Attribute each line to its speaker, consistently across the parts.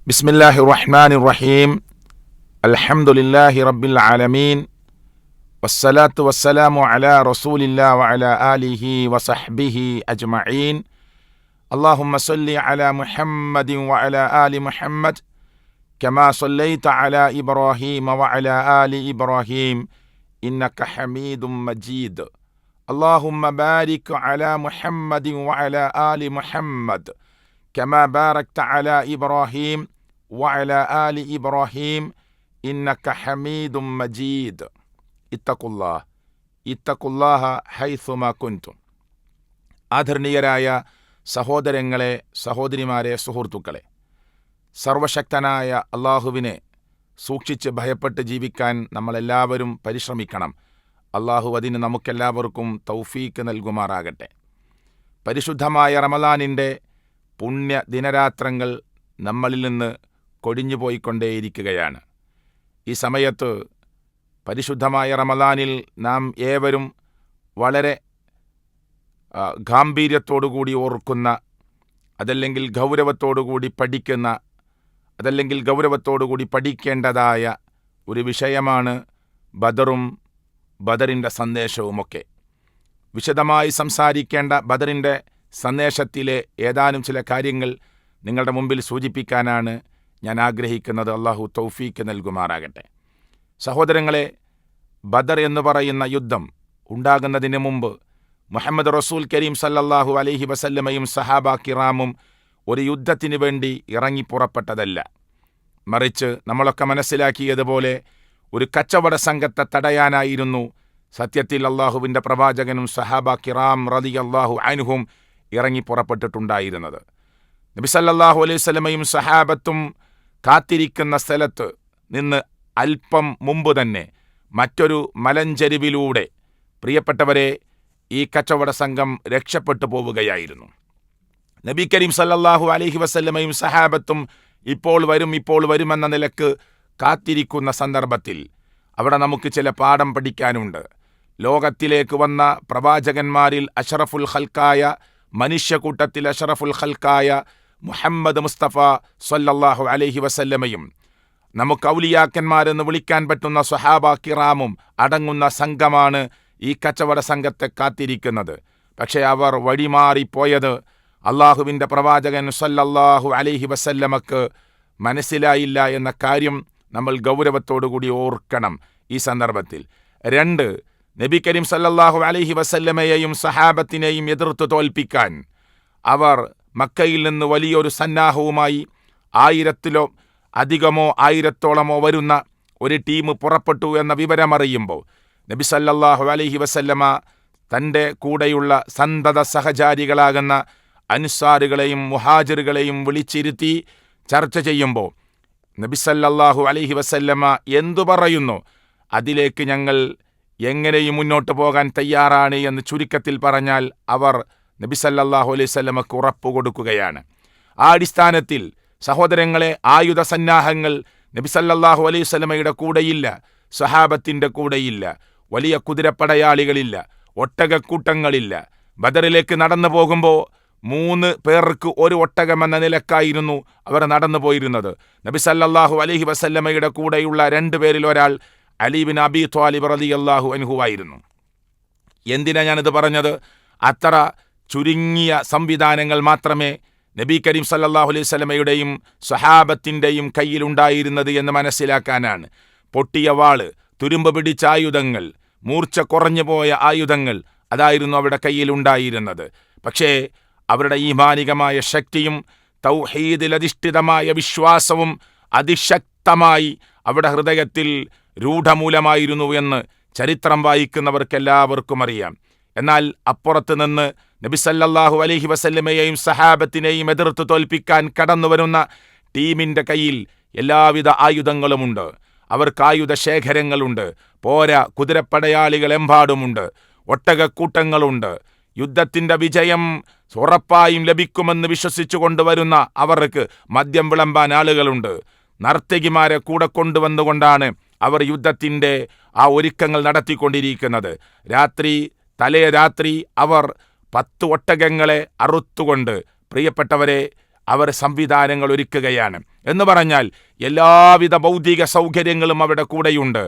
Speaker 1: ബിസ്മില്ലാഹിർ റഹ്മാനിർ റഹീം. അൽഹംദുലില്ലാഹി റബ്ബിൽ ആലമീൻ. വസ്സലാത്തു വസ്സലാമു അലാ റസൂലില്ലാഹി വഅലാ ആലിഹി വസഹ്ബിഹി അജ്മഈൻ. അല്ലാഹുമ്മ സ്വല്ലി അലാ മുഹമ്മദിൻ വഅലാ ആലി മുഹമ്മദ് കമാ സ്വല്ലൈത അലാ ഇബ്രാഹീമ വഅലാ ആലി ഇബ്രാഹീം ഇന്നക ഹമീദും മജീദ്. അല്ലാഹുമ്മ ബാരിക് അലാ മുഹമ്മദിൻ വഅലാ ആലി മുഹമ്മദ് കമാ ബാരക്ത അലാ ഇബ്രാഹീം വഅലാ ആലി ഇബ്രാഹീം ഇന്നക ഹമീദും മജീദ്. ഇത്തഖുല്ലാഹ ഹൈസുമാ കുൻതും. ആദരണീയരായ സഹോദരങ്ങളെ, സഹോദരിമാരെ, സുഹൃത്തുക്കളെ, സർവശക്തനായ അള്ളാഹുവിനെ സൂക്ഷിച്ച് ഭയപ്പെട്ട് ജീവിക്കാൻ നമ്മളെല്ലാവരും പരിശ്രമിക്കണം. അള്ളാഹു അതിന് നമുക്കെല്ലാവർക്കും തൗഫീക്ക് നൽകുമാറാകട്ടെ. പരിശുദ്ധമായ റമളാനിൻ്റെ പുണ്യ ദിനരാത്രങ്ങൾ നമ്മളിൽ നിന്ന് കൊടിഞ്ഞുപോയിക്കൊണ്ടേയിരിക്കുകയാണ്. ഈ സമയത്ത് പരിശുദ്ധമായ റമളാനിൽ നാം ഏവരും വളരെ ഗാംഭീര്യത്തോടുകൂടി ഓർക്കുന്ന, അതല്ലെങ്കിൽ ഗൗരവത്തോടുകൂടി പഠിക്കുന്ന, അതല്ലെങ്കിൽ ഗൗരവത്തോടുകൂടി പഠിക്കേണ്ടതായ ഒരു വിഷയമാണ് ബദറും ബദറിൻ്റെ സന്ദേശവുമൊക്കെ. വിശദമായി സംസാരിക്കേണ്ട ബദറിൻ്റെ സന്ദേശത്തിലെ ഏതാനും ചില കാര്യങ്ങൾ നിങ്ങളുടെ മുമ്പിൽ സൂചിപ്പിക്കാനാണ് ഞാൻ ആഗ്രഹിക്കുന്നത്. അള്ളാഹു തൗഫീക്ക് നൽകുമാറാകട്ടെ. സഹോദരങ്ങളെ, ബദർ എന്ന് പറയുന്ന യുദ്ധം ഉണ്ടാകുന്നതിന് മുമ്പ് മുഹമ്മദ് റസൂൽ കരീം സല്ലല്ലാഹു അലൈഹി വസല്ലമയും സഹാബ കിറാമും ഒരു യുദ്ധത്തിന് വേണ്ടി ഇറങ്ങിപ്പുറപ്പെട്ടതല്ല. മറിച്ച് നമ്മളൊക്കെ മനസ്സിലാക്കിയതുപോലെ ഒരു കച്ചവട സംഘത്തെ തടയാനായിരുന്നു സത്യത്തിൽ അള്ളാഹുവിൻ്റെ പ്രവാചകനും സഹാബ കിറാം റളിയല്ലാഹു അൻഹും ഇറങ്ങിപ്പുറപ്പെട്ടിട്ടുണ്ടായിരുന്നത്. നബി സല്ലല്ലാഹു അലൈഹി വസല്ലമയും സഹാബത്തും കാത്തിരിക്കുന്ന സ്ഥലത്ത് നിന്ന് അല്പം മുമ്പ് തന്നെ മറ്റൊരു മലഞ്ചെരുവിലൂടെ പ്രിയപ്പെട്ടവരെ ഈ കച്ചവട സംഘം രക്ഷപ്പെട്ടു പോവുകയായിരുന്നു. നബി കരീം സല്ലല്ലാഹു അലൈഹി വസല്ലമയും സഹാബത്തും ഇപ്പോൾ വരുമെന്ന നിലക്ക് കാത്തിരിക്കുന്ന സന്ദർഭത്തിൽ അവിടെ നമുക്ക് ചില പാഠം പഠിക്കാനുണ്ട്. ലോകത്തിലേക്ക് വന്ന പ്രവാചകന്മാരിൽ അഷറഫുൽ ഖൽക്കായ, മനുഷ്യക്കൂട്ടത്തിൽ അഷറഫുൽ ഖൽക്കായ മുഹമ്മദ് മുസ്തഫ സല്ലല്ലാഹു അലൈഹി വസല്ലമയും നമുക്ക് ഔലിയാക്കന്മാരെന്ന് വിളിക്കാൻ പറ്റുന്ന സ്വഹാബ കിറാമും അടങ്ങുന്ന സംഘമാണ് ഈ കച്ചവട സംഘത്തെ കാത്തിരിക്കുന്നത്. പക്ഷേ അവർ വഴിമാറിപ്പോയത് അള്ളാഹുവിൻ്റെ പ്രവാചകൻ സല്ലല്ലാഹു അലൈഹി വസല്ലമക്ക് മനസ്സിലായില്ല എന്ന കാര്യം നമ്മൾ ഗൗരവത്തോടുകൂടി ഓർക്കണം ഈ സന്ദർഭത്തിൽ. 2, നബി കരീം സല്ലല്ലാഹു അലൈഹി വസല്ലമയെയും സഹാബത്തിനെയും എതിർത്ത് തോൽപ്പിക്കാൻ അവർ മക്കയിൽ നിന്ന് വലിയൊരു സന്നാഹവുമായി 1000-ലോ അധികമോ 1000-ഓളമോ വരുന്ന ഒരു ടീം പുറപ്പെട്ടു എന്ന വിവരമറിയുമ്പോൾ നബി സല്ലല്ലാഹു അലൈഹി വസല്ലമ തൻ്റെ കൂടെയുള്ള സന്തത സഹചാരികളാകുന്ന അൻസാറുകളെയും മുഹാജിറുകളെയും വിളിച്ചിരുത്തി ചർച്ച ചെയ്യുമ്പോൾ നബി സല്ലല്ലാഹു അലൈഹി വസല്ലമ എന്തു പറയുന്നു അതിലേക്ക് ഞങ്ങൾ എങ്ങനെയും മുന്നോട്ട് പോകാൻ തയ്യാറാണ് എന്ന് ചുരുക്കത്തിൽ പറഞ്ഞാൽ അവർ നബി സല്ലല്ലാഹു അലൈഹി വസല്ലമക്ക് ഉറപ്പ് കൊടുക്കുകയാണ്. ആ അടിസ്ഥാനത്തിൽ സഹോദരങ്ങളെ, ആയുധ സന്നാഹങ്ങൾ നബി സല്ലല്ലാഹു അലൈഹി വസല്ലമയുടെ കൂടെയില്ല, സ്വഹാബത്തിൻ്റെ കൂടെയില്ല, വലിയ കുതിരപ്പടയാളികളില്ല, ഒട്ടകക്കൂട്ടങ്ങളില്ല. ബദറിലേക്ക് നടന്നു പോകുമ്പോൾ 3 പേർക്ക് ഒരു ഒട്ടകമെന്ന നിലക്കായിരുന്നു അവർ നടന്നു പോയിരുന്നത്. നബി സല്ലല്ലാഹു അലൈഹി വസല്ലമയുടെ കൂടെയുള്ള 2 പേരിൽ ഒരാൾ അലി ബിൻ അബി ത്വാലിബ് റളിയല്ലാഹു അൻഹു ആയിരുന്നു. എന്തിനാ ഞാനിത് പറഞ്ഞത്? അത്ര ചുരുങ്ങിയ സംവിധാനങ്ങൾ മാത്രമേ നബി കരീം സല്ലല്ലാഹു അലൈഹി വസല്ലമയുടെയും സ്വഹാബത്തിൻ്റെയും കയ്യിലുണ്ടായിരുന്നത് എന്ന് മനസ്സിലാക്കാനാണ്. പൊട്ടിയ വാള്, തുരുമ്പ് പിടിച്ച ആയുധങ്ങൾ, മൂർച്ച കുറഞ്ഞു പോയ ആയുധങ്ങൾ, അതായിരുന്നു അവരുടെ കയ്യിലുണ്ടായിരുന്നത്. പക്ഷേ അവരുടെ ഈമാനികമായ ശക്തിയും തൗഹീദിലധിഷ്ഠിതമായ വിശ്വാസവും അതിശക്തമായി അവരുടെ ഹൃദയത്തിൽ രൂഢമൂലമായിരുന്നു എന്ന് ചരിത്രം വായിക്കുന്നവർക്കെല്ലാവർക്കും അറിയാം. എന്നാൽ അപ്പുറത്ത് നിന്ന് നബി സല്ലല്ലാഹു അലൈഹി വസല്ലമയെയും സഹാബത്തിനെയും എതിർത്ത് തോൽപ്പിക്കാൻ കടന്നുവരുന്ന ടീമിൻ്റെ കയ്യിൽ എല്ലാവിധ ആയുധങ്ങളുമുണ്ട്. അവർക്ക് ആയുധ ശേഖരങ്ങളുണ്ട്. പോരാ, കുതിരപ്പടയാളികൾ എമ്പാടുമുണ്ട്, ഒട്ടകക്കൂട്ടങ്ങളുണ്ട്. യുദ്ധത്തിൻ്റെ വിജയം ഉറപ്പായും ലഭിക്കുമെന്ന് വിശ്വസിച്ചു കൊണ്ടുവരുന്ന അവർക്ക് മദ്യം വിളമ്പാൻ ആളുകളുണ്ട്. നർത്തകിമാരെ കൂടെ കൊണ്ടുവന്നുകൊണ്ടാണ് അവർ യുദ്ധത്തിൻ്റെ ആ ഒരുക്കങ്ങൾ നടത്തിക്കൊണ്ടിരിക്കുന്നത്. തലേ രാത്രി അവർ 10 ഒട്ടകങ്ങളെ അറുത്തുകൊണ്ട് പ്രിയപ്പെട്ടവരെ അവർ സംവിധാനങ്ങൾ ഒരുക്കുകയാണ്. എന്ന് പറഞ്ഞാൽ എല്ലാവിധ ഭൗതിക സൗകര്യങ്ങളും അവിടെ കൂടെയുണ്ട്,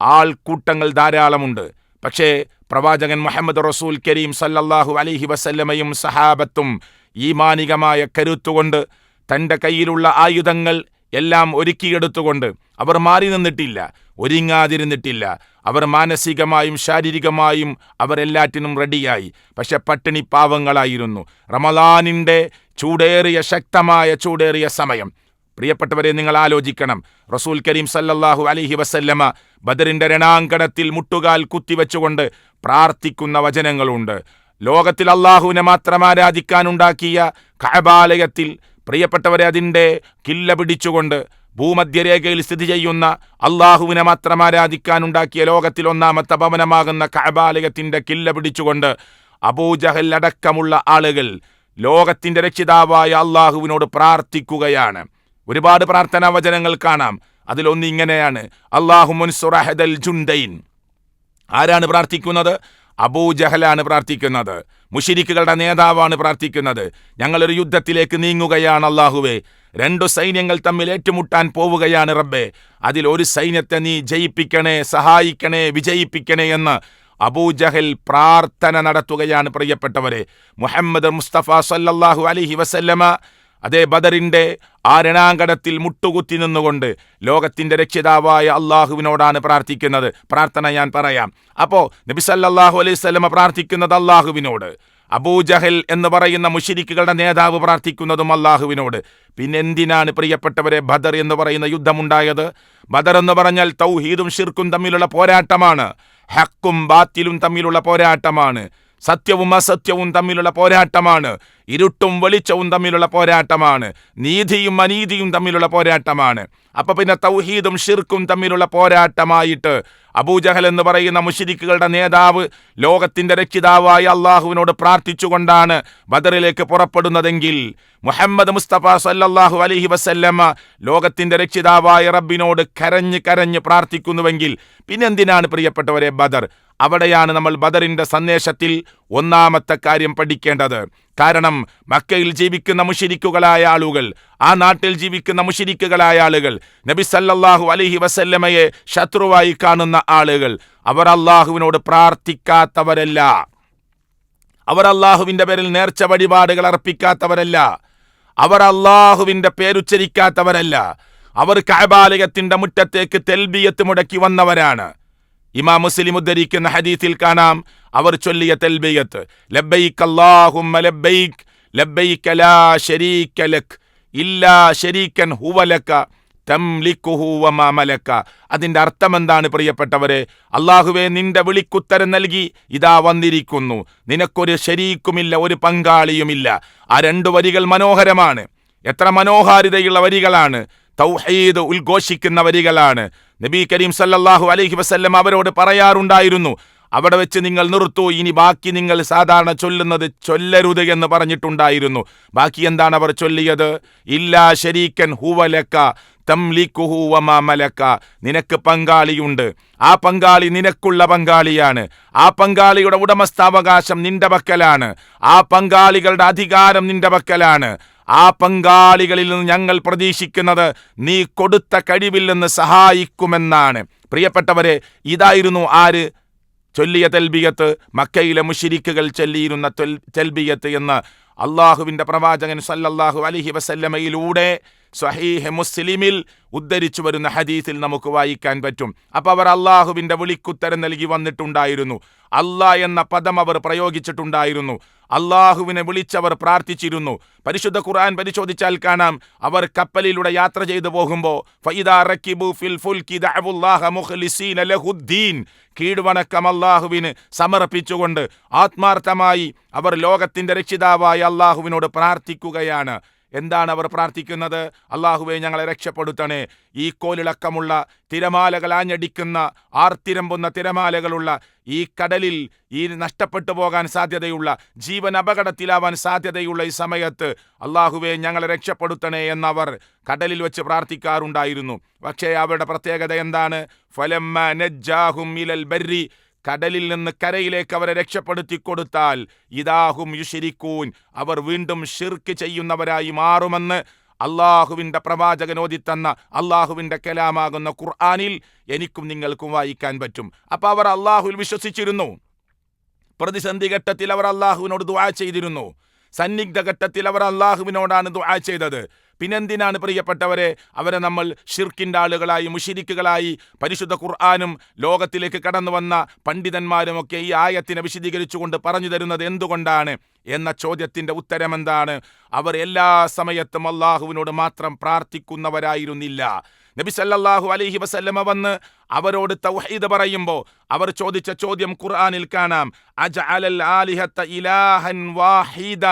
Speaker 1: ആൾക്കൂട്ടങ്ങൾ ധാരാളമുണ്ട്. പക്ഷേ പ്രവാചകൻ മുഹമ്മദ് റസൂൽ കരീം സല്ലല്ലാഹു അലൈഹി വസല്ലമയും സഹാബത്തും ഈമാനികമായ കരുത്തുകൊണ്ട് തൻ്റെ കയ്യിലുള്ള ആയുധങ്ങൾ എല്ലാം ഒരുക്കിയെടുത്തുകൊണ്ട് അവർ മാറി നിന്നിട്ടില്ല, ഒരുങ്ങാതിരുന്നിട്ടില്ല. അവർ മാനസികമായും ശാരീരികമായും അവരെല്ലാറ്റിനും റെഡിയായി. പക്ഷെ പട്ടിണി പാവങ്ങളായിരുന്നു. റമളാനിൻ്റെ ശക്തമായ ചൂടേറിയ സമയം. പ്രിയപ്പെട്ടവരെ, നിങ്ങൾ ആലോചിക്കണം. റസൂൽ കരീം സല്ലല്ലാഹു അലൈഹി വസല്ലമ ബദറിന്റെ രണാങ്കണത്തിൽ മുട്ടുകാൽ കുത്തിവെച്ചുകൊണ്ട് പ്രാർത്ഥിക്കുന്ന വചനങ്ങളുണ്ട്. ലോകത്തിൽ അള്ളാഹുവിനെ മാത്രം ആരാധിക്കാനുണ്ടാക്കിയ കഅബാലയത്തിൽ പ്രിയപ്പെട്ടവരെ അതിൻ്റെ കില്ല പിടിച്ചുകൊണ്ട് ഭൂമധ്യരേഖയിൽ സ്ഥിതി ചെയ്യുന്ന അള്ളാഹുവിനെ മാത്രം ആരാധിക്കാനുണ്ടാക്കിയ ലോകത്തിൽ ഒന്നാമത്തെ ഭവനമാകുന്ന കഅബാലയത്തിൻ്റെ കില്ല പിടിച്ചുകൊണ്ട് അബൂജഹൽ അടക്കമുള്ള ആളുകൾ ലോകത്തിൻ്റെ രക്ഷിതാവായ അള്ളാഹുവിനോട് പ്രാർത്ഥിക്കുകയാണ്. ഒരുപാട് പ്രാർത്ഥനാ വചനങ്ങൾ കാണാം. അതിലൊന്ന് ഇങ്ങനെയാണ്: അല്ലാഹുമ്മൻസുർ അഹദൽ ജുൻദൈൻ. ആരാണ് പ്രാർത്ഥിക്കുന്നത്? അബൂജഹലാണ് പ്രാർത്ഥിക്കുന്നത്. മുശ്രിക്കുകളുടെ നേതാവാണ് പ്രാർത്ഥിക്കുന്നത്. ഞങ്ങളൊരു യുദ്ധത്തിലേക്ക് നീങ്ങുകയാണ് അല്ലാഹുവേ, 2 സൈന്യങ്ങൾ തമ്മിൽ ഏറ്റുമുട്ടാൻ പോവുകയാണ് റബ്ബേ, അതിൽ ഒരു സൈന്യത്തെ നീ ജയിപ്പിക്കണേ, സഹായിക്കണേ, വിജയിപ്പിക്കണേ എന്ന് അബൂജഹൽ പ്രാർത്ഥന നടത്തുകയാണ്. പ്രിയപ്പെട്ടവരെ, മുഹമ്മദ് മുസ്തഫ സല്ലല്ലാഹു അലൈഹി വസല്ലമ അതേ ബദറിന്റെ ആ രണാങ്കണത്തിൽ മുട്ടുകുത്തി നിന്നുകൊണ്ട് ലോകത്തിന്റെ രക്ഷിതാവായ അള്ളാഹുവിനോടാണ് പ്രാർത്ഥിക്കുന്നത്. പ്രാർത്ഥന ഞാൻ പറയാം. അപ്പോൾ നബി സല്ലല്ലാഹു അലൈഹി വസല്ലമ പ്രാർത്ഥിക്കുന്നത് അള്ളാഹുവിനോട്, അബൂജഹൽ എന്ന് പറയുന്ന മുശ്രിക്കുകളുടെ നേതാവ് പ്രാർത്ഥിക്കുന്നതും അള്ളാഹുവിനോട്. പിന്നെ എന്തിനാണ് പ്രിയപ്പെട്ടവരെ ബദർ എന്ന് പറയുന്ന യുദ്ധമുണ്ടായത്? ബദർ എന്ന് പറഞ്ഞാൽ തൗഹീദും ഷിർക്കും തമ്മിലുള്ള പോരാട്ടമാണ്, ഹക്കും ബാത്തിലും തമ്മിലുള്ള പോരാട്ടമാണ്, സത്യവും അസത്യവും തമ്മിലുള്ള പോരാട്ടമാണ്, ഇരുട്ടും വെളിച്ചവും തമ്മിലുള്ള പോരാട്ടമാണ്, നീതിയും അനീതിയും തമ്മിലുള്ള പോരാട്ടമാണ്. അപ്പൊ പിന്നെ തൗഹീദും ഷിർക്കും തമ്മിലുള്ള പോരാട്ടമായിട്ട് അബൂജഹൽ എന്ന് പറയുന്ന മുശ്രിക്കുകളുടെ നേതാവ് ലോകത്തിന്റെ രക്ഷിതാവായ അള്ളാഹുവിനോട് പ്രാർത്ഥിച്ചുകൊണ്ടാണ് ബദറിലേക്ക് പുറപ്പെടുന്നതെങ്കിൽ മുഹമ്മദ് മുസ്തഫ സല്ലല്ലാഹു അലൈഹി വസല്ലമ ലോകത്തിന്റെ രക്ഷിതാവായ റബ്ബിനോട് കരഞ്ഞ് കരഞ്ഞ് പ്രാർത്ഥിക്കുന്നുവെങ്കിൽ പിന്നെന്തിനാണ് പ്രിയപ്പെട്ടവരെ ബദർ? അവിടെയാണ് നമ്മൾ ബദറിന്റെ സന്ദേശത്തിൽ ഒന്നാമത്തെ കാര്യം പഠിക്കേണ്ടത്. കാരണം മക്കയിൽ ജീവിക്കുന്ന മുശ്രിക്കുകളായ ആളുകൾ, ആ നാട്ടിൽ ജീവിക്കുന്ന മുശ്രിക്കുകളായ ആളുകൾ, നബി സല്ലല്ലാഹു അലൈഹി വസല്ലമയെ ശത്രുവായി കാണുന്ന ആളുകൾ, അവർ അള്ളാഹുവിനോട് പ്രാർത്ഥിക്കാത്തവരല്ല, അവർ അള്ളാഹുവിന്റെ പേരിൽ നേർച്ച വഴിപാടുകൾ അർപ്പിക്കാത്തവരല്ല, അവർ അള്ളാഹുവിന്റെ പേരുച്ചരിക്കാത്തവരല്ല, അവർ കഅബാലയത്തിന്റെ മുറ്റത്തേക്ക് തെൽബിയത്ത് മുടക്കി വന്നവരാണ്. ഇമാം മുസ്ലിം ഉദ്ധരിക്കുന്ന ഹദീസിൽ കാണാം അവർ ചൊല്ലിയ തൽബിയത്ത്: ലബ്ബൈക അല്ലാഹുമ്മ ലബ്ബൈക ലബ്ബൈക ലാ ശരീക ലക് ഇല്ലാ ശരീകൻ ഹുവ ലക തംലികുഹു വമാ മലക. അതിന്റെ അർത്ഥം എന്താണ് പ്രിയപ്പെട്ടവരെ? അല്ലാഹുവേ, നിന്റെ വിളിക്കുത്തരം നൽകി ഇതാ വന്നിരിക്കുന്നു, നിനക്കൊരു ശരീക്കുമില്ല, ഒരു പങ്കാളിയുമില്ല. ആ 2 വരികൾ മനോഹരമാണ്. എത്ര മനോഹാരിതയുള്ള വരികളാണ്! തൗഹീദ് ഉദ്ഘോഷിക്കുന്ന വരികളാണ്. നബി കരീം സല്ലല്ലാഹു അലൈഹി വസല്ലം അവരോട് പറയാറുണ്ടായിരുന്നു, അവിടെ വെച്ച് നിങ്ങൾ നിർത്തൂ, ഇനി ബാക്കി നിങ്ങൾ സാധാരണ ചൊല്ലുന്നത് ചൊല്ലരുത് എന്ന് പറഞ്ഞിട്ടുണ്ടായിരുന്നു. ബാക്കി എന്താണ് അവർ ചൊല്ലിയത്? ഇല്ലാ ശരീകൻ ഹുവ ലക തംലികുഹു വമാ മലക. നിനക്ക് പങ്കാളിയുണ്ട്, ആ പങ്കാളി നിനക്കുള്ള പങ്കാളിയാണ്, ആ പങ്കാളിയുടെ ഉടമസ്ഥാവകാശം നിന്റെ പക്കലാണ്, ആ പങ്കാളികളുടെ അധികാരം നിന്റെ പക്കലാണ്. ആ പങ്കാളികളിൽ നിന്ന് ഞങ്ങൾ പ്രതീക്ഷിക്കുന്നത് നീ കൊടുത്ത കഴിവിൽ നിന്ന് സഹായിക്കുമെന്നാണ്. പ്രിയപ്പെട്ടവരെ, ഇതായിരുന്നു ആര് ചൊല്ലിയ തൽബിയത്ത്? മക്കയിലെ മുശ്രിക്കുകൾ ചൊല്ലിയിരുന്ന തൽബിയത്ത് എന്ന് അള്ളാഹുവിന്റെ പ്രവാചകൻ സല്ലല്ലാഹു അലൈഹി വസല്ലമയിലൂടെ സ്വഹീഹ് മുസ്ലിമിൽ ഉദ്ധരിച്ചു വരുന്ന ഹദീസിൽ നമുക്ക് വായിക്കാൻ പറ്റും. അപ്പോൾ അവർ അള്ളാഹുവിന്റെ വിളിക്കുത്തരം നൽകി വന്നിട്ടുണ്ടായിരുന്നു. അള്ളാഹ് എന്ന പദം അവർ പ്രയോഗിച്ചിട്ടുണ്ടായിരുന്നു. അള്ളാഹുവിനെ വിളിച്ചവർ പ്രാർത്ഥിച്ചിരുന്നു. പരിശുദ്ധ ഖുർആൻ പരിശോധിച്ചാൽ കാണാം, അവർ കപ്പലിലൂടെ യാത്ര ചെയ്തു പോകുമ്പോൾ ഫഇദാ റകിബു ഫിൽ ഫുൽകി ദഅവുല്ലാഹ മുഖ്ലിസീന ലഹുദ്ദീൻ, കീഴ്വണക്കം അള്ളാഹുവിന് സമർപ്പിച്ചുകൊണ്ട് ആത്മാർത്ഥമായി അവർ ലോകത്തിന്റെ രക്ഷിതാവായ അള്ളാഹുവിനോട് പ്രാർത്ഥിക്കുകയാണ്. എന്താണ് അവർ പ്രാർത്ഥിക്കുന്നത്? അള്ളാഹുവേ, ഞങ്ങളെ രക്ഷപ്പെടുത്തണേ. ഈ കോലിളക്കമുള്ള തിരമാലകൾ ആഞ്ഞടിക്കുന്ന, ആർത്തിരമ്പുന്ന തിരമാലകളുള്ള ഈ കടലിൽ, ഈ നഷ്ടപ്പെട്ടു പോകാൻ സാധ്യതയുള്ള, ജീവൻ അപകടത്തിലാവാൻ സാധ്യതയുള്ള ഈ സമയത്ത് അള്ളാഹുവേ, ഞങ്ങളെ രക്ഷപ്പെടുത്തണേ എന്നവർ കടലിൽ വെച്ച് പ്രാർത്ഥിക്കാറുണ്ടായിരുന്നു. പക്ഷേ അവരുടെ പ്രത്യേകത എന്താണ്? ഫലമ്മ നജ്ജാഹും ഇലൽ ബർരി, കടലിൽ നിന്ന് കരയിലേക്ക് അവരെ രക്ഷപ്പെടുത്തി കൊടുത്താൽ ഇദാഹും യുശ്രികൂൻ, അവർ വീണ്ടും ഷിർക്ക് ചെയ്യുന്നവരായി മാറുമെന്ന് അള്ളാഹുവിൻ്റെ പ്രവാചകൻ ഓതിത്തന്ന അള്ളാഹുവിൻ്റെ കലാമാകുന്ന ഖുർആനിൽ എനിക്കും നിങ്ങൾക്കും വായിക്കാൻ പറ്റും. അപ്പോൾ അവർ അള്ളാഹുവിൽ വിശ്വസിച്ചിരുന്നു. പ്രതിസന്ധി ഘട്ടത്തിൽ അവർ അള്ളാഹുവിനോട് ദുആ ചെയ്തിരുന്നു. സന്നിഗ്ധ ഘട്ടത്തിൽ അവർ അള്ളാഹുവിനോടാണ് ദുആ ചെയ്തത്. പിന്നെന്തിനാണ് പ്രിയപ്പെട്ടവരെ അവരെ നമ്മൾ ഷിർക്കിൻ്റെ ആളുകളായി, മുശ്രിക്കുകളായി? പരിശുദ്ധ ഖുർആനും ലോകത്തിലേക്ക് കടന്നു വന്ന പണ്ഡിതന്മാരുമൊക്കെ ഈ ആയത്തിനെ വിശദീകരിച്ചുകൊണ്ട് പറഞ്ഞു തരുന്നത് എന്തുകൊണ്ടാണ് എന്ന ചോദ്യത്തിൻ്റെ ഉത്തരമെന്താണ്? അവർ എല്ലാ സമയത്തും അള്ളാഹുവിനോട് മാത്രം പ്രാർത്ഥിക്കുന്നവരായിരുന്നില്ല. നബി സല്ലല്ലാഹു അലൈഹി വസല്ലമ വന്ന് അവരോട് തൗഹീദ് പറയുമ്പോൾ അവർ ചോദിച്ച ചോദ്യം ഖുർആനിൽ കാണാം. അജഅലൽ ആലിഹത ഇലാഹൻ വാഹിദ,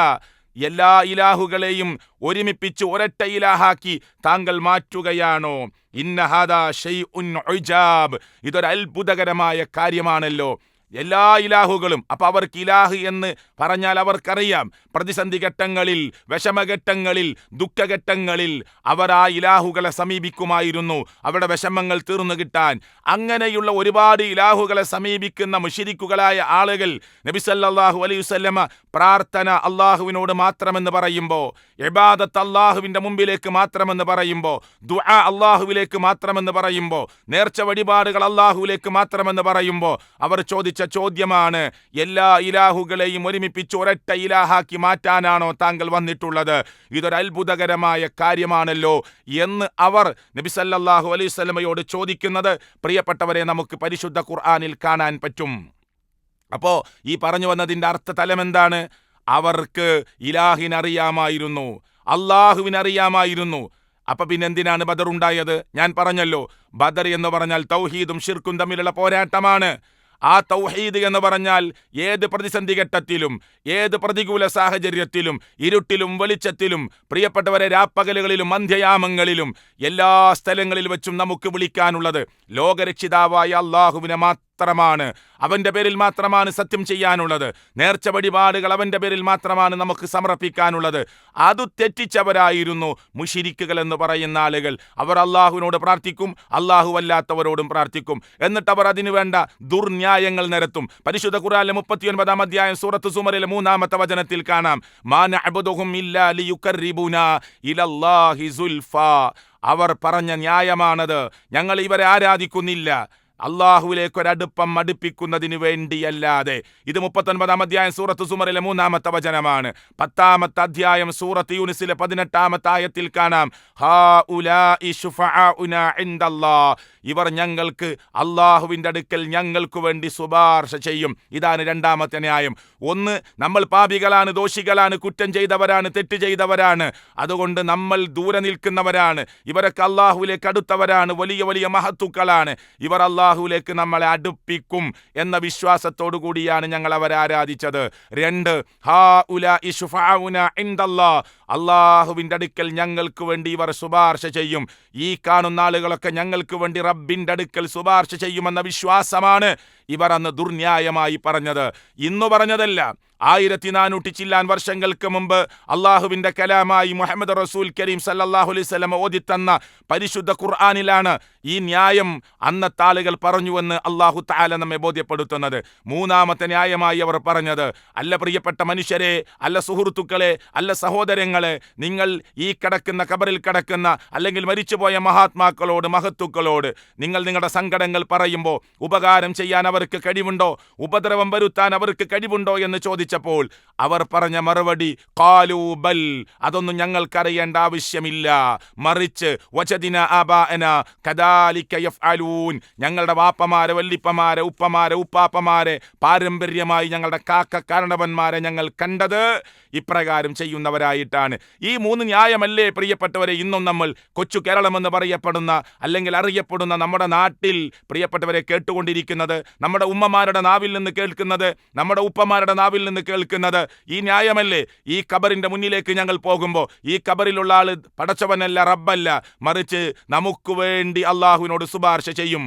Speaker 1: എല്ലാ ഇലാഹുകളെയും ഒരുമിപ്പിച്ച് ഒരൊറ്റ ഇലാഹാക്കി താങ്കൾ മാറ്റുകയാണോ? ഇന്ന ഹാദാ ശൈഉൻ ഉജാബ്, ഇതൊരു അത്ഭുതകരമായ കാര്യമാണല്ലോ. എല്ലാ ഇലാഹുകളും, അപ്പോൾ അവർക്ക് ഇലാഹ് എന്ന് പറഞ്ഞാൽ അവർക്കറിയാം, പ്രതിസന്ധി ഘട്ടങ്ങളിൽ, വിഷമഘട്ടങ്ങളിൽ, ദുഃഖഘട്ടങ്ങളിൽ അവർ ആ ഇലാഹുകളെ സമീപിക്കുമായിരുന്നു അവരുടെ വിഷമങ്ങൾ തീർന്നു കിട്ടാൻ. അങ്ങനെയുള്ള ഒരുപാട് ഇലാഹുകളെ സമീപിക്കുന്ന മുശ്രിക്കുകളായ ആളുകൾ നബി സല്ലല്ലാഹു അലൈഹി വസല്ലമ പ്രാർത്ഥന അള്ളാഹുവിനോട് മാത്രമെന്ന് പറയുമ്പോൾ, ഇബാദത്ത് അള്ളാഹുവിൻ്റെ മുമ്പിലേക്ക് മാത്രമെന്ന് പറയുമ്പോൾ, ദുആ അള്ളാഹുവിലേക്ക് മാത്രമെന്ന് പറയുമ്പോൾ, നേർച്ച വഴിപാടുകൾ അള്ളാഹുവിലേക്ക് മാത്രമെന്ന് പറയുമ്പോൾ അവർ ചോദിച്ച ചോദ്യമാണ്, എല്ലാ ഇലാഹുകളെയും ഒരുമിപ്പിച്ച് ഒരൊറ്റ ഇലാഹാക്കി മാറ്റാനാണോ താങ്കൾ വന്നിട്ടുള്ളത്? ഇതൊരു അത്ഭുതകരമായ കാര്യമാണല്ലോ എന്ന് അവർ നബി സല്ലല്ലാഹു അലൈഹി വസല്ലമയോട് ചോദിക്കുന്നത് പ്രിയപ്പെട്ടവരെ നമുക്ക് പരിശുദ്ധ ഖുർആനിൽ കാണാൻ പറ്റും. അപ്പോൾ ഈ പറഞ്ഞു വന്നതിൻ്റെ അർത്ഥതലം എന്താണ്? അവർക്ക് ഇലാഹിനറിയാമായിരുന്നു, അള്ളാഹുവിനറിയാമായിരുന്നു. അപ്പൊ പിന്നെന്തിനാണ് ബദർ ഉണ്ടായത്? ഞാൻ പറഞ്ഞല്ലോ, ബദർ എന്ന് പറഞ്ഞാൽ തൗഹീദും ഷിർക്കും തമ്മിലുള്ള പോരാട്ടമാണ്. ആ തൗഹീദ് എന്ന് പറഞ്ഞാൽ ഏത് പ്രതിസന്ധി ഘട്ടത്തിലും, ഏത് പ്രതികൂല സാഹചര്യത്തിലും, ഇരുട്ടിലും വെളിച്ചത്തിലും, പ്രിയപ്പെട്ടവരെ രാപ്പകലുകളിലും അന്ത്യയാമങ്ങളിലും എല്ലാ സ്ഥലങ്ങളിൽ വെച്ചും നമുക്ക് വിളിക്കാനുള്ളത് ലോകരക്ഷിതാവായ അള്ളാഹുവിനെ മാത്രമാണ്. അവൻ്റെ പേരിൽ മാത്രമാണ് സത്യം ചെയ്യാനുള്ളത്. നേർച്ച വഴിപാടുകൾ അവൻ്റെ പേരിൽ മാത്രമാണ് നമുക്ക് സമർപ്പിക്കാനുള്ളത്. അത് തെറ്റിച്ചവരായിരുന്നു മുശ്രിക്കുകൾ എന്ന് പറയുന്ന ആളുകൾ. അവർ അള്ളാഹുവിനോട് പ്രാർത്ഥിക്കും, അള്ളാഹു അല്ലാത്തവരോടും പ്രാർത്ഥിക്കും. എന്നിട്ട് അവർ അതിനു വേണ്ട ദുർന്യായങ്ങൾ നിരത്തും. പരിശുദ്ധ ഖുർആനിലെ 39-ാം അധ്യായം സൂറത്ത് സുമറിലെ 3-ാമത്തെ വചനത്തിൽ കാണാം, മാ നഅ്ബുദുഹും ഇല്ലാ ലിയുഖർരിബൂനാ ഇലല്ലാഹി സുൽഫാ. അവർ പറഞ്ഞ ന്യായമാണത്, ഞങ്ങൾ ഇവരെ ആരാധിക്കുന്നില്ല അള്ളാഹുവിലേക്കൊരടുപ്പം അടുപ്പിക്കുന്നതിന് വേണ്ടിയല്ലാതെ. ഇത് 39-ാം അധ്യായം സൂറത്ത് സുമറിലെ 3-ാമത്തെ വചനമാണ്. 10-ാമത്തെ അധ്യായം സൂറത്ത് യൂനിസിലെ 18-ാമത്തെ ആയത്തിൽ കാണാം, ഹൗലാഇ ശുഫആഉനാ ഇൻദല്ലാഹ്, ഇവർ ഞങ്ങൾക്ക് അള്ളാഹുവിൻ്റെ അടുക്കൽ ഞങ്ങൾക്ക് വേണ്ടി ശുപാർശ ചെയ്യും. ഇതാണ് രണ്ടാമത്തെ ന്യായം. ഒന്ന്, നമ്മൾ പാപികളാണ്, ദോഷികളാണ്, കുറ്റം ചെയ്തവരാണ്, തെറ്റ് ചെയ്തവരാണ്, അതുകൊണ്ട് നമ്മൾ ദൂരെ നിൽക്കുന്നവരാണ്. ഇവരൊക്കെ അള്ളാഹുവിലേക്ക് അടുത്തവരാണ്, വലിയ വലിയ മഹത്തുക്കളാണ്, ഇവർ അള്ളാഹുവിലേക്ക് നമ്മളെ അടുപ്പിക്കും എന്ന വിശ്വാസത്തോടു കൂടിയാണ് ഞങ്ങൾ അവരെ ആരാധിച്ചത്. രണ്ട്, ഹൗലാഇ ശുഫആഉനാ ഇൻദല്ലാഹ്, അള്ളാഹുവിൻ്റെ അടുക്കൽ ഞങ്ങൾക്ക് വേണ്ടി ഇവർ ശുപാർശ ചെയ്യും. ഈ കാണുന്ന ആളുകളൊക്കെ ഞങ്ങൾക്ക് വേണ്ടി റബ്ബിൻ്റെ അടുക്കൽ ശുപാർശ ചെയ്യുമെന്ന വിശ്വാസമാണ് ഇവർ അന്ന് ദുർന്യായമായി പറഞ്ഞത്. ഇന്നു പറഞ്ഞതല്ല, 1400 ചില്ലാൻ വർഷങ്ങൾക്ക് മുമ്പ് അള്ളാഹുവിൻ്റെ കലാമായി മുഹമ്മദ് റസൂൽ കരീം സല്ലല്ലാഹു അലൈഹി വസല്ലം ഓതിത്തന്ന പരിശുദ്ധ ഖുർആനിലാണ് ഈ ന്യായം അന്നത്തെ ആളുകൾ പറഞ്ഞുവെന്ന് അള്ളാഹു തആല നമ്മെ ബോധ്യപ്പെടുത്തുന്നത്. മൂന്നാമത്തെ ന്യായമായി അവർ പറഞ്ഞത്, അല്ല പ്രിയപ്പെട്ട മനുഷ്യരെ, അല്ല സുഹൃത്തുക്കളെ, അല്ല സഹോദരങ്ങളെ, നിങ്ങൾ ഈ കിടക്കുന്ന ഖബറിൽ കിടക്കുന്ന അല്ലെങ്കിൽ മരിച്ചുപോയ മഹാത്മാക്കളോട്, മഹത്തുക്കളോട് നിങ്ങൾ നിങ്ങളുടെ സങ്കടങ്ങൾ പറയുമ്പോൾ ഉപകാരം ചെയ്യാൻ അവർക്ക് കഴിവുണ്ടോ, ഉപദ്രവം വരുത്താൻ അവർക്ക് കഴിവുണ്ടോ എന്ന് ചോദിച്ചപ്പോൾ അവർ പറഞ്ഞ മറുപടി, ഖാലൂ ബൽ, അതൊന്നും ഞങ്ങൾക്കറിയേണ്ട ആവശ്യമില്ല, മറിച്ച് വജദിന ആബാഅന കദാലിക യഫ്അലൂൻ, ഞങ്ങളുടെ വാപ്പമാരെ, വല്ലിപ്പമാരെ, ഉപ്പമാരെ, ഉപ്പാപ്പമാരെ, പാരമ്പര്യമായി ഞങ്ങളുടെ കാരണവന്മാരെ ഞങ്ങൾ കണ്ടത് ഇപ്രകാരം ചെയ്യുന്നവരായിട്ടാണ്. ഈ മൂന്ന് ന്യായമല്ലേ പ്രിയപ്പെട്ടവരെ ഇന്നും നമ്മൾ കൊച്ചു കേരളമെന്ന് പറയപ്പെടുന്ന അല്ലെങ്കിൽ അറിയപ്പെടുന്ന നമ്മുടെ നാട്ടിൽ പ്രിയപ്പെട്ടവരെ കേട്ടുകൊണ്ടിരിക്കുന്നത്, നമ്മുടെ ഉമ്മമാരുടെ നാവിൽ നിന്ന് കേൾക്കുന്നത്, നമ്മുടെ ഉപ്പമാരുടെ നാവിൽ നിന്ന് കേൾക്കുന്നത് ഈ ന്യായമല്ലേ? ഈ ഖബറിന്റെ മുന്നിലേക്ക് ഞങ്ങൾ പോകുമ്പോൾ ഈ ഖബറിലുള്ള ആള് പടച്ചവനല്ല, റബ്ബല്ല, മറിച്ച് നമുക്ക് വേണ്ടി അള്ളാഹുവിനോട് ശുപാർശ ചെയ്യും.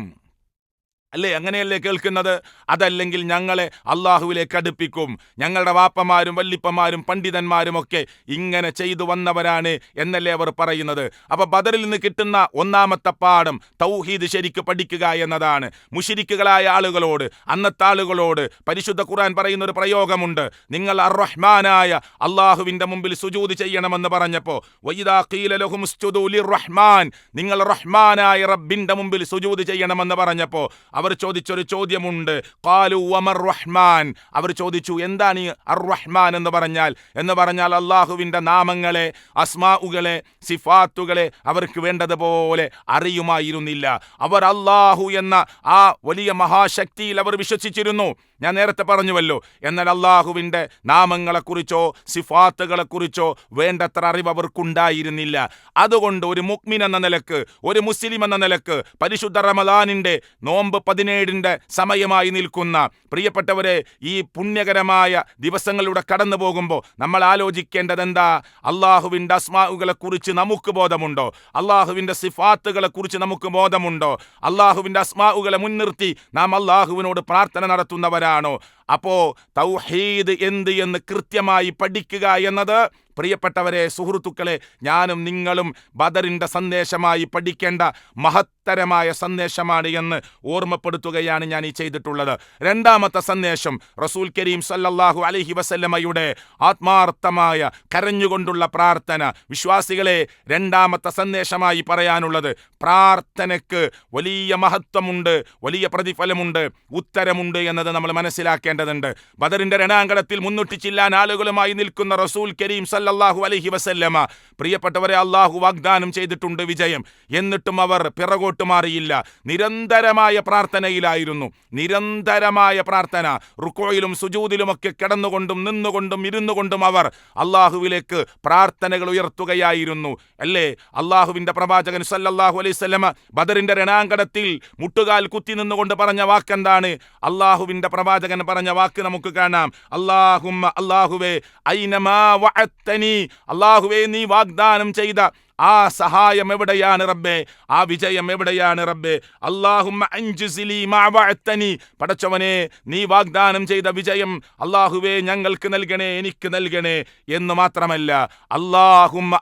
Speaker 1: അല്ലേ? അങ്ങനെയല്ലേ കേൾക്കുന്നത്? അതല്ലെങ്കിൽ ഞങ്ങളെ അള്ളാഹുവിലേക്ക് അടുപ്പിക്കും. ഞങ്ങളുടെ വാപ്പമാരും വല്ലിപ്പമാരും പണ്ഡിതന്മാരും ഒക്കെ ഇങ്ങനെ ചെയ്തു വന്നവരാണ് എന്നല്ലേ അവർ പറയുന്നത്. അപ്പൊ ബദറിൽ നിന്ന് കിട്ടുന്ന ഒന്നാമത്തെ പാഠം തൗഹീദ് ശരിക്ക് പഠിക്കുക എന്നതാണ്. മുശ്രിക്കുകളായ ആളുകളോട്, അന്നത്തെ ആളുകളോട് പരിശുദ്ധ ഖുർആൻ പറയുന്ന ഒരു പ്രയോഗമുണ്ട്. നിങ്ങൾ അർ-റഹ്മാനായ അള്ളാഹുവിന്റെ മുമ്പിൽ സുജൂദ് ചെയ്യണമെന്ന് പറഞ്ഞപ്പോ വഇദാ ഖീല ലഹും ഉസ്ജുദൂ ലിർ-റഹ്മാൻ, നിങ്ങൾ റഹ്മാനായ റബ്ബിന്റെ മുമ്പിൽ സുജൂദ് ചെയ്യണമെന്ന് പറഞ്ഞപ്പോ അവർ ചോദിച്ചൊരു ചോദ്യമുണ്ട്. ഖാലു വമർ റഹ്മാൻ, അവർ ചോദിച്ചു എന്താണ് ഈ അർ-റഹ്മാൻ എന്ന് പറഞ്ഞാൽ അള്ളാഹുവിന്റെ നാമങ്ങളെ, അസ്മാഉകളെ, സിഫാത്തുകളെ അവർക്ക് വേണ്ടതുപോലെ അറിയുമായിരുന്നില്ല. അവർ അള്ളാഹു എന്ന ആ വലിയ മഹാശക്തിയിൽ അവർ വിശ്വസിച്ചിരുന്നു. ഞാൻ നേരത്തെ പറഞ്ഞുവല്ലോ. എന്നാൽ അള്ളാഹുവിന്റെ നാമങ്ങളെക്കുറിച്ചോ സിഫാത്തുകളെക്കുറിച്ചോ വേണ്ടത്ര അറിവ് അവർക്കുണ്ടായിരുന്നില്ല. അതുകൊണ്ട് ഒരു മുഅ്മിൻ എന്ന നിലക്ക്, ഒരു മുസ്ലിം എന്ന നിലക്ക് പരിശുദ്ധ റമദാനിന്റെ നോമ്പ് 17ന്റെ സമയമായി നിൽക്കുന്ന പ്രിയപ്പെട്ടവരെ, ഈ പുണ്യകരമായ ദിവസങ്ങളിലൂടെ കടന്നു പോകുമ്പോൾ നമ്മൾ ആലോചിക്കേണ്ടത് എന്താ? അള്ളാഹുവിന്റെ അസ്മാഉകളെ കുറിച്ച് നമുക്ക് ബോധമുണ്ടോ? അള്ളാഹുവിന്റെ സിഫാത്തുകളെ കുറിച്ച് നമുക്ക് ബോധമുണ്ടോ? അള്ളാഹുവിന്റെ അസ്മാഉകളെ മുൻനിർത്തി നാം അള്ളാഹുവിനോട് പ്രാർത്ഥന നടത്തുന്നവരാണോ? അപ്പോ തൗഹീദ് എന്ത് എന്ന് കൃത്യമായി പഠിക്കുക എന്നത് പ്രിയപ്പെട്ടവരെ, സുഹൃത്തുക്കളെ, ഞാനും നിങ്ങളും ബദറിന്റെ സന്ദേശമായി പഠിക്കേണ്ട മഹത്തരമായ സന്ദേശമാണ് എന്ന് ഓർമ്മപ്പെടുത്തുകയാണ് ഞാൻ ഈ ചെയ്തിട്ടുള്ളത്. രണ്ടാമത്തെ സന്ദേശം റസൂൽ കരീം സല്ലല്ലാഹു അലൈഹി വസല്ലമയുടെ ആത്മാർത്ഥമായ കരഞ്ഞുകൊണ്ടുള്ള പ്രാർത്ഥന. വിശ്വാസികളെ, രണ്ടാമത്തെ സന്ദേശമായി പറയാനുള്ളത്, പ്രാർത്ഥനയ്ക്ക് വലിയ മഹത്വമുണ്ട്, വലിയ പ്രതിഫലമുണ്ട്, ഉത്തരമുണ്ട് എന്നത് നമ്മൾ മനസ്സിലാക്കേണ്ടതുണ്ട്. ബദറിന്റെ രണാങ്കണത്തിൽ മുന്നിട്ടിച്ചില്ലാൻ ആളുകളുമായി നിൽക്കുന്ന റസൂൽ കരീം സല്ലല്ലാഹു അലൈഹി വസല്ലമ, പ്രിയപ്പെട്ടവരെ, അള്ളാഹു വാഗ്ദാനം ചെയ്തിട്ടുണ്ട് വിജയം. എന്നിട്ടും അവർ പിറകോട്ട് മാറിയില്ല. നിരന്തരമായ പ്രാർത്ഥനയിലായിരുന്നു. നിരന്തരമായ പ്രാർത്ഥന. റുക്കൂയിലും സുജൂദിലുമൊക്കെ കിടന്നുകൊണ്ടും നിന്നുകൊണ്ടും ഇരുന്നുകൊണ്ടും അവർ അള്ളാഹുവിലേക്ക് പ്രാർത്ഥനകൾ ഉയർത്തുകയായിരുന്നു. അല്ലേ? അള്ളാഹുവിന്റെ പ്രവാചകൻ സല്ലല്ലാഹു അലൈഹി വസല്ലമ ബദറിന്റെ രണാങ്കണത്തിൽ മുട്ടുകാൽ കുത്തി നിന്നുകൊണ്ട് പറഞ്ഞ വാക്കെന്താണ്? അള്ളാഹുവിന്റെ പ്രവാചകൻ പറഞ്ഞ വാക്ക് നമുക്ക് കാണാം. അല്ലാഹുവേ ഐനമാ വഅദ്തനി, അള്ളാഹുവേ നീ വാഗ്ദാനം ചെയ്ത ആ സഹായം എവിടെയാണ് റബ്ബേ? ആ വിജയം എവിടെയാണ് റബ്ബേ? അല്ലാഹുമ്മ അൻജിസ്ലി മാ വഅദ്തനി, പടച്ചവനെ നീ വാഗ്ദാനം ചെയ്ത വിജയം അല്ലാഹുവേ ഞങ്ങൾക്ക് നൽകണേ, എനിക്ക് നൽകണേ എന്ന് മാത്രമല്ല,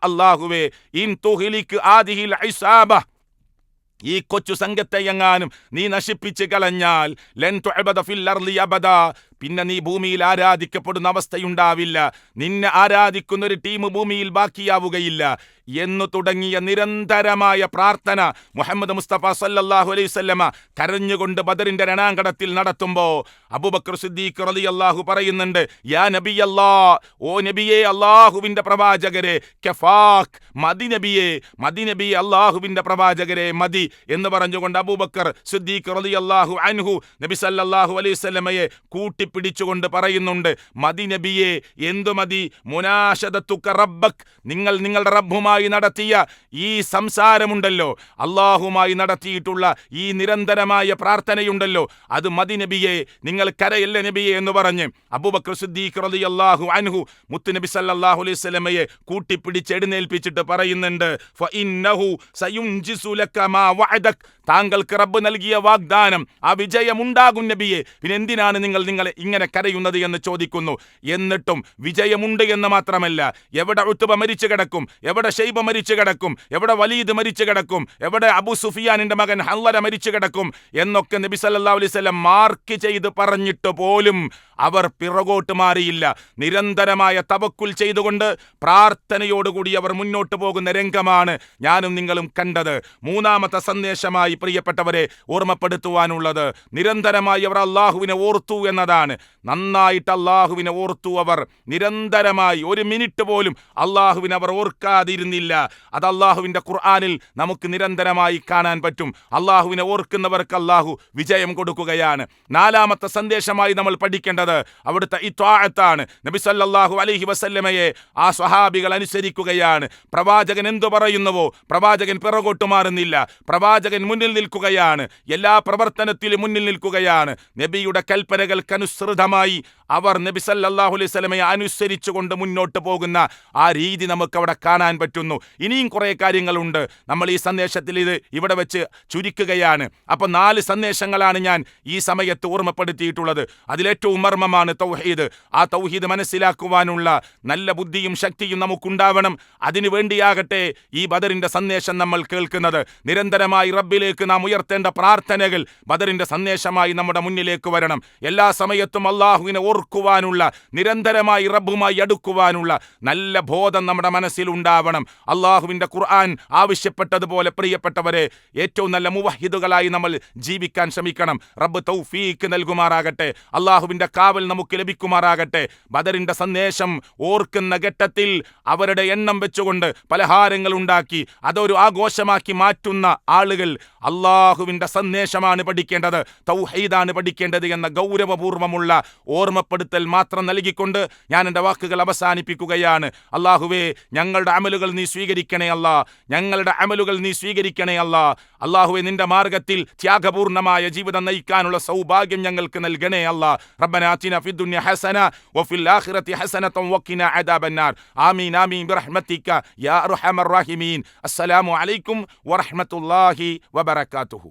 Speaker 1: അല്ലാഹുവേ ഇൻ തുഹ്ലിക് ആദിഹിൽ ഇസാബ, ഈ കൊച്ചു സംഘത്തെ എങ്ങാനും നീ നശിപ്പിച്ച് കളഞ്ഞാൽ ലൻ തുഅബദ ഫിൽ അർളി അബദാ, പിന്നെ നീ ഭൂമിയിൽ ആരാധിക്കപ്പെടുന്ന അവസ്ഥയുണ്ടാവില്ല, നിന്നെ ആരാധിക്കുന്ന ഒരു ടീം ഭൂമിയിൽ ബാക്കിയാവുകയില്ല എന്നു തുടങ്ങിയ നിരന്തരമായ പ്രാർത്ഥന മുഹമ്മദ് മുസ്തഫ സല്ലല്ലാഹു അലൈഹി വസല്ലമ കരഞ്ഞുകൊണ്ട് ബദറിന്റെ രണാങ്കണത്തിൽ നടത്തുമ്പോൾ അബൂബക്കർ സിദ്ദീഖ് റളിയല്ലാഹു പറയുന്നുണ്ട്, യാ നബിയല്ലാ, ഓ നബിയേ, അല്ലാഹുവിന്റെ പ്രവാചകരെ, കഫാക്, മദി നബിയേ, അല്ലാഹുവിന്റെ പ്രവാചകരെ, മതി എന്ന് പറഞ്ഞുകൊണ്ട് അബൂബക്കർ സിദ്ദീഖ് റളിയല്ലാഹു അൻഹു നബി സല്ലല്ലാഹു അലൈഹി വസല്ലമയെ കൂട്ടിപ്പിടിച്ചുകൊണ്ട് പറയുന്നുണ്ട്, മദി നബിയെ, എന്തു മതി? മുനാശദത്തുക റബ്ബക്, നിങ്ങൾ നിങ്ങളുടെ റബ്ബുമായി നടത്തിയ ഈ സംസാരമുണ്ടല്ലോ, അള്ളാഹുമായി നടത്തിയിട്ടുള്ള ഈ നിരന്തരമായ പ്രാർത്ഥനയുണ്ടല്ലോ, അത് മദി നബിയെ, നിങ്ങൾ കരയല്ല നബിയെ എന്ന് പറഞ്ഞ് അബൂബക്കർ സിദ്ദീഖ് റളിയല്ലാഹു അൻഹു മുത്തുനബി സല്ലല്ലാഹു അലൈഹി വസല്ലമയെ കൂട്ടിപ്പിടിച്ച് എഴുന്നേൽപ്പിച്ചിട്ട് പറയുന്നുണ്ട്, ഫഇന്നഹു സയുൻജിസു ലക മാ വഅദക്, താങ്കൾക്ക് റബ്ബ് നൽകിയ വാഗ്ദാനം, ആ വിജയമുണ്ടാകും നബിയെ, പിന്നെ എന്തിനാണ് നിങ്ങളെ ഇങ്ങനെ കരയുന്നത് എന്ന് ചോദിക്കുന്നു. എന്നിട്ടും വിജയമുണ്ട് എന്ന് മാത്രമല്ല, എവിടെ ഉത്ബ മരിച്ചു കിടക്കും, എവിടെ ഷൈബ മരിച്ചു കിടക്കും, എവിടെ വലീദ് മരിച്ചു കിടക്കും, എവിടെ അബു സുഫിയാനിന്റെ മകൻ ഹൻളല മരിച്ചു കിടക്കും എന്നൊക്കെ നബി സല്ലല്ലാഹു അലൈഹി വസല്ലം മാർക്ക് ചെയ്ത് പറഞ്ഞിട്ട് പോലും അവർ പിറകോട്ട് മാറിയില്ല. നിരന്തരമായ തവക്കുൽ ചെയ്തുകൊണ്ട് പ്രാർത്ഥനയോടുകൂടി അവർ മുന്നോട്ട് പോകുന്ന രംഗമാണ് ഞാനും നിങ്ങളും കണ്ടത്. മൂന്നാമത്തെ സന്ദേശമായി പ്രിയപ്പെട്ടവരെ ഓർമ്മപ്പെടുത്തുവാനുള്ളത്, നിരന്തരമായി അവർ അള്ളാഹുവിനെ ഓർത്തു എന്നതാണ്. നന്നായിട്ട് അള്ളാഹുവിനെ ഓർത്തു അവർ. നിരന്തരമായി ഒരു മിനിറ്റ് പോലും അള്ളാഹുവിനെ അവർ ഓർക്കാതിരുന്നില്ല. അത് അള്ളാഹുവിന്റെ ഖുർആനിൽ നമുക്ക് നിരന്തരമായി കാണാൻ പറ്റും. അള്ളാഹുവിനെ ഓർക്കുന്നവർക്ക് അള്ളാഹു വിജയം കൊടുക്കുകയാണ്. നാലാമത്തെ സന്ദേശമായി നമ്മൾ പഠിക്കേണ്ടത് അവിടുത്തെ ഇത്വാഅത്താണ്. നബി സല്ലല്ലാഹു അലൈഹി വസല്ലമയെ ആ സ്വഹാബികൾ അനുസരിക്കുകയാണ്. പ്രവാചകൻ എന്തു പറയുന്നുവോ പ്രവാചകൻ പിറകോട്ട് മാറുന്നില്ല. പ്രവാചകൻ മുന്നിൽ നിൽക്കുകയാണ്. എല്ലാ പ്രവർത്തനത്തിലും മുന്നിൽ നിൽക്കുകയാണ്. നബിയുടെ കൽപ്പനകൾക്കനുസൃതമായി അവർ നബി സല്ലല്ലാഹു അലൈഹി വസല്ലമയെ അനുസരിച്ചുകൊണ്ട് മുന്നോട്ട് പോകുന്ന ആ രീതി നമുക്ക് അവിടെ കാണാൻ പറ്റുന്നു. ഇനിയും കുറേ കാര്യങ്ങളുണ്ട്. നമ്മൾ ഈ സന്ദേശത്തിൽ ഇത് ഇവിടെ വെച്ച് ചുരുക്കുകയാണ്. അപ്പോൾ 4 സന്ദേശങ്ങളാണ് ഞാൻ ഈ സമയത്ത് ഓർമ്മപ്പെടുത്തിയിട്ടുള്ളത്. അതിലേറ്റവും മർമ്മമാണ് തൗഹീദ്. ആ തൗഹീദ് മനസ്സിലാക്കുവാനുള്ള നല്ല ബുദ്ധിയും ശക്തിയും നമുക്കുണ്ടാവണം. അതിനു വേണ്ടിയാകട്ടെ ഈ ബദറിന്റെ സന്ദേശം നമ്മൾ കേൾക്കുന്നത്. നിരന്തരമായി റബ്ബിലേക്ക് നാം ഉയർത്തേണ്ട പ്രാർത്ഥനകൾ ബദറിന്റെ സന്ദേശമായി നമ്മുടെ മുന്നിലേക്ക് വരണം. എല്ലാ സമയത്തും അള്ളാഹുവിനെ ഓർക്കുവാനുള്ള, നിരന്തരമായി റബ്ബുമായി അടുക്കുവാനുള്ള നല്ല ബോധം നമ്മുടെ മനസ്സിൽ ഉണ്ടാവണം. അള്ളാഹുവിന്റെ ഖുർആൻ ആവശ്യപ്പെട്ടതുപോലെ പ്രിയപ്പെട്ടവരെ ഏറ്റവും നല്ല മുവഹിദുകളായി നമ്മൾ ജീവിക്കാൻ ശ്രമിക്കണം. റബ്ബ് തൗഫീക്ക് നൽകുമാറാകട്ടെ. അള്ളാഹുവിന്റെ കാവൽ നമുക്ക് ലഭിക്കുമാറാകട്ടെ. ബദറിന്റെ സന്ദേശം ഓർക്കുന്ന ഘട്ടത്തിൽ അവരുടെ എണ്ണം വെച്ചുകൊണ്ട് പലഹാരങ്ങൾ ഉണ്ടാക്കി അതൊരു ആഘോഷമാക്കി മാറ്റുന്ന ആളുകൾ അള്ളാഹുവിന്റെ സന്ദേശമാണ് പഠിക്കേണ്ടത്, തൗഹീദാണ് പഠിക്കേണ്ടത് എന്ന ഗൗരവപൂർവമുള്ള ഓർമ്മപ്പെടുത്തൽ മാത്രം നൽകിക്കൊണ്ട് ഞാൻ എൻ്റെ വാക്കുകൾ അവസാനിപ്പിക്കുകയാണ്. അള്ളാഹുവേ, ഞങ്ങളുടെ അമലുകൾ നീ സ്വീകരിക്കണേ അല്ലാ, ഞങ്ങളുടെ അമലുകൾ നീ സ്വീകരിക്കണേ അല്ലാ. അള്ളാഹുവേ, നിന്റെ മാർഗത്തിൽ ത്യാഗപൂർണമായ ജീവിതം നയിക്കാനുള്ള സൗഭാഗ്യം ഞങ്ങൾക്ക് നൽകണേ അല്ലാ. റബ്ബനാ ആതിനാ ഫിദ്ദുനിയ ഹസന വഫിൽ ആഖിറതി ഹസനതൻ വഖിനാ അദാബന്നാർ. ആമീൻ ആമീൻ ബിറഹ്മതിക യാ അർഹമർ റഹീമീൻ. അസ്സലാമു അലൈക്കും വറഹ്മത്തുള്ളാഹി വബറകാതുഹു.